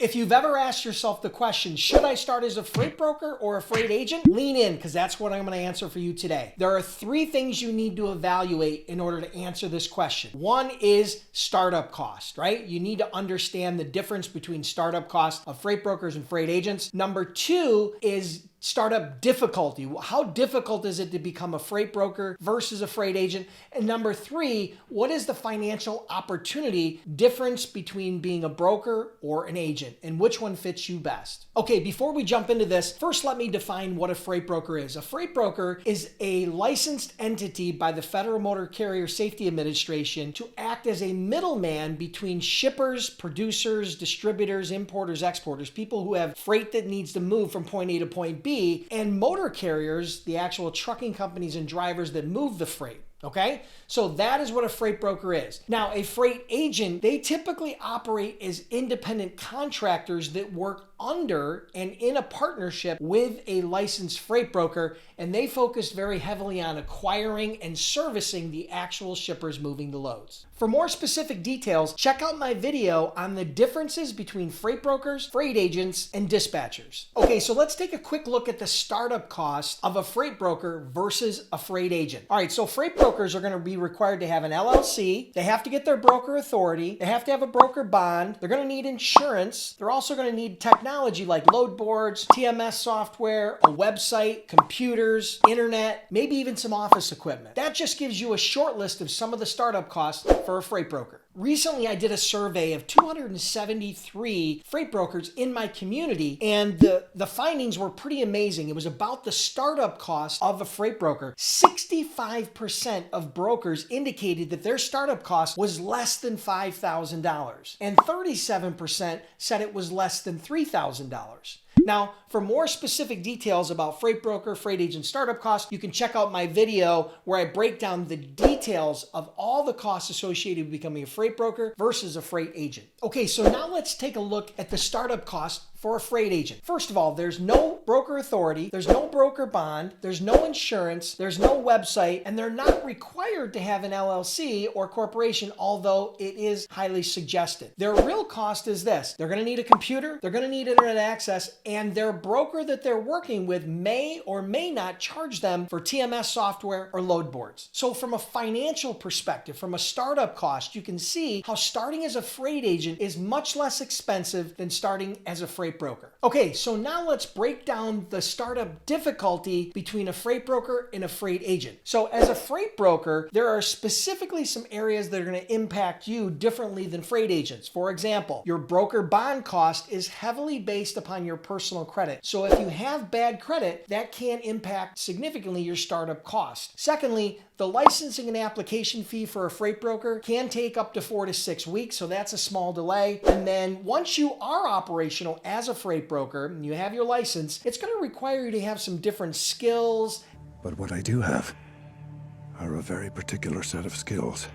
If you've ever asked yourself the question, should I start as a freight broker or a freight agent? Lean in, because that's what I'm going to answer for you today. There are 3 things you need to evaluate in order to answer this question. One is startup cost, right? You need to understand the difference between startup costs of freight brokers and freight agents. Number 2 is startup difficulty. How difficult is it to become a freight broker versus a freight agent? And number 3, what is the financial opportunity difference between being a broker or an agent, and which one fits you best? Okay, before we jump into this, first let me define what a freight broker is. A freight broker is a licensed entity by the Federal Motor Carrier Safety Administration to act as a middleman between shippers, producers, distributors, importers, exporters, people who have freight that needs to move from point A to point B, and motor carriers, the actual trucking companies and drivers that move the freight. Okay, so that is what a freight broker is. Now, a freight agent, they typically operate as independent contractors that work under and in a partnership with a licensed freight broker, and they focus very heavily on acquiring and servicing the actual shippers moving the loads. For more specific details, check out my video on the differences between freight brokers, freight agents, and dispatchers. Okay, so let's take a quick look at the startup cost of a freight broker versus a freight agent. All right, so freight brokers are going to be required to have an LLC. They have to get their broker authority. They have to have a broker bond. They're going to need insurance. They're also going to need technology like load boards, TMS software, a website, computers, internet, maybe even some office equipment. That just gives you a short list of some of the startup costs for a freight broker. Recently, I did a survey of 273 freight brokers in my community, and the findings were pretty amazing. It was about the startup cost of a freight broker. 65% of brokers indicated that their startup cost was less than $5,000, and 37% said it was less than $3,000. Now, for more specific details about freight broker, freight agent startup costs, you can check out my video where I break down the details of all the costs associated with becoming a freight broker versus a freight agent. Okay, so now let's take a look at the startup cost for a freight agent. First of all, there's no broker authority, there's no broker bond, there's no insurance, there's no website, and they're not required to have an LLC or corporation, although it is highly suggested. Their real cost is this: they're going to need a computer, they're going to need internet access, and their broker that they're working with may or may not charge them for TMS software or load boards. So from a financial perspective, from a startup cost, you can see how starting as a freight agent is much less expensive than starting as a freight broker. Okay, so now let's break down the startup difficulty between a freight broker and a freight agent. So as a freight broker, there are specifically some areas that are going to impact you differently than freight agents. For example, your broker bond cost is heavily based upon your personal credit. So if you have bad credit, that can impact significantly your startup cost. Secondly, the licensing and application fee for a freight broker can take up to 4 to 6 weeks, so that's a small delay. And then once you are operational as a freight broker and you have your license, it's going to require you to have some different skills. But what I do have are a very particular set of skills.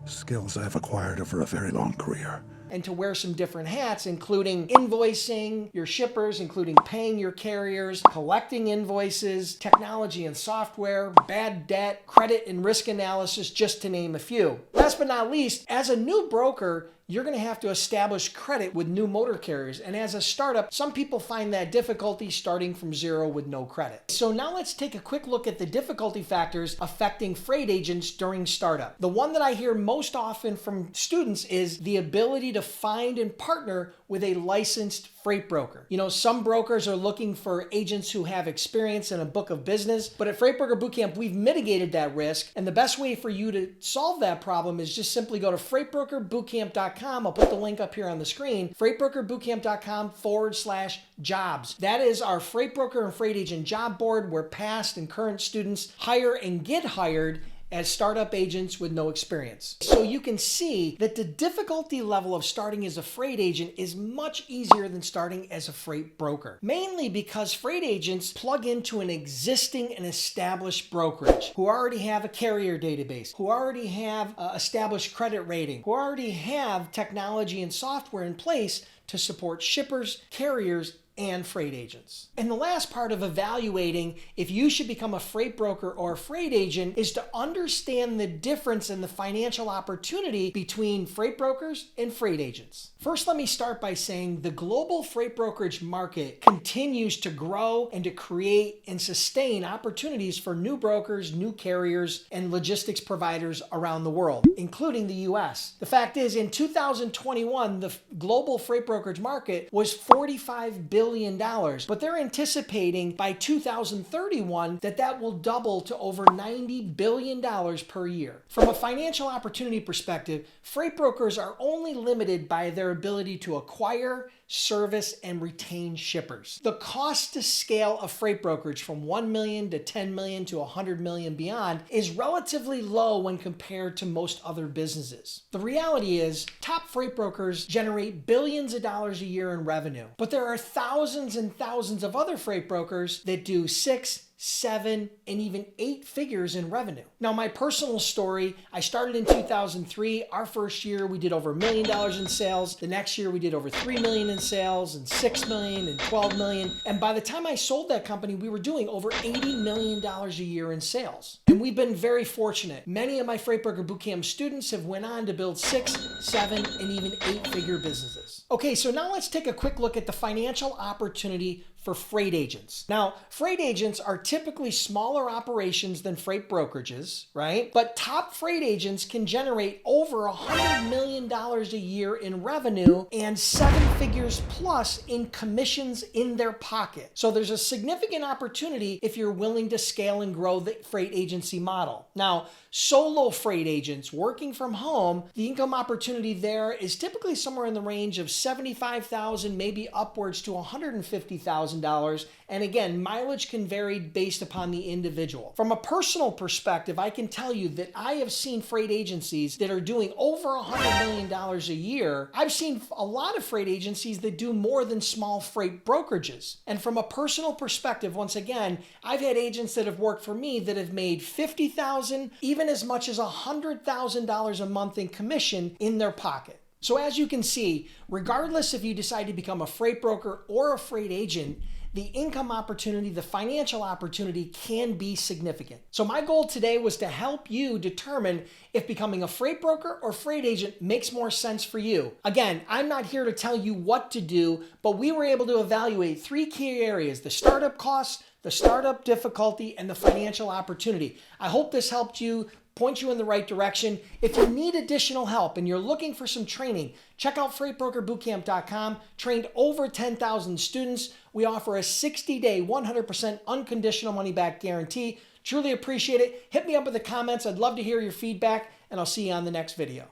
Skills I've acquired over a very long career. And to wear some different hats, including invoicing your shippers, including paying your carriers, collecting invoices, technology and software, bad debt, credit and risk analysis, just to name a few. Last but not least, as a new broker, you're going to have to establish credit with new motor carriers. And as a startup, some people find that difficulty starting from zero with no credit. So now let's take a quick look at the difficulty factors affecting freight agents during startup. The one that I hear most often from students is the ability to find and partner with a licensed freight broker. You know, some brokers are looking for agents who have experience in a book of business, but at Freight Broker Bootcamp, we've mitigated that risk. And the best way for you to solve that problem is just simply go to freightbrokerbootcamp.com. I'll put the link up here on the screen, freightbrokerbootcamp.com/jobs. That is our freight broker and freight agent job board where past and current students hire and get hired as startup agents with no experience. So you can see that the difficulty level of starting as a freight agent is much easier than starting as a freight broker, mainly because freight agents plug into an existing and established brokerage who already have a carrier database, who already have established credit rating, who already have technology and software in place to support shippers, carriers, and freight agents. And the last part of evaluating if you should become a freight broker or a freight agent is to understand the difference in the financial opportunity between freight brokers and freight agents. First, let me start by saying the global freight brokerage market continues to grow and to create and sustain opportunities for new brokers, new carriers, and logistics providers around the world, including the US. The fact is, in 2021, the global freight brokerage market was $45 billion, but they're anticipating by 2031 that will double to over $90 billion per year. From a financial opportunity perspective, freight brokers are only limited by their ability to acquire, service, and retain shippers. The cost to scale a freight brokerage from 1 million to 10 million to 100 million beyond is relatively low when compared to most other businesses. The reality is, top freight brokers generate billions of dollars a year in revenue, but there are thousands and thousands of other freight brokers that do 6, 7, and even 8 figures in revenue. Now, my personal story, I started in 2003. Our first year, we did over $1 million in sales. The next year, we did over $3 million in sales, and $6 million, and $12 million. And by the time I sold that company, we were doing over $80 million a year in sales. And we've been very fortunate. Many of my Freight Broker Bootcamp students have went on to build 6, 7, and even 8-figure businesses. Okay, so now let's take a quick look at the financial opportunity for freight agents. Now, freight agents are typically smaller operations than freight brokerages, right? But top freight agents can generate over $100 million a year in revenue and 7 figures plus in commissions in their pocket. So there's a significant opportunity if you're willing to scale and grow the freight agency model. Now, solo freight agents working from home, the income opportunity there is typically somewhere in the range of $75,000, maybe upwards to $150,000. And again, mileage can vary based upon the individual. From a personal perspective, I can tell you that I have seen freight agencies that are doing over $100 million a year. I've seen a lot of freight agencies that do more than small freight brokerages. And from a personal perspective, once again, I've had agents that have worked for me that have made $50,000, even as much as $100,000 a month in commission in their pocket. So as you can see, regardless if you decide to become a freight broker or a freight agent, the income opportunity, the financial opportunity can be significant. So my goal today was to help you determine if becoming a freight broker or freight agent makes more sense for you. Again, I'm not here to tell you what to do, but we were able to evaluate 3 key areas: the startup costs, the startup difficulty, and the financial opportunity. I hope this helped you, point you in the right direction. If you need additional help and you're looking for some training, check out freightbrokerbootcamp.com. Trained over 10,000 students. We offer a 60-day, 100% unconditional money-back guarantee. Truly appreciate it. Hit me up in the comments. I'd love to hear your feedback, and I'll see you on the next video.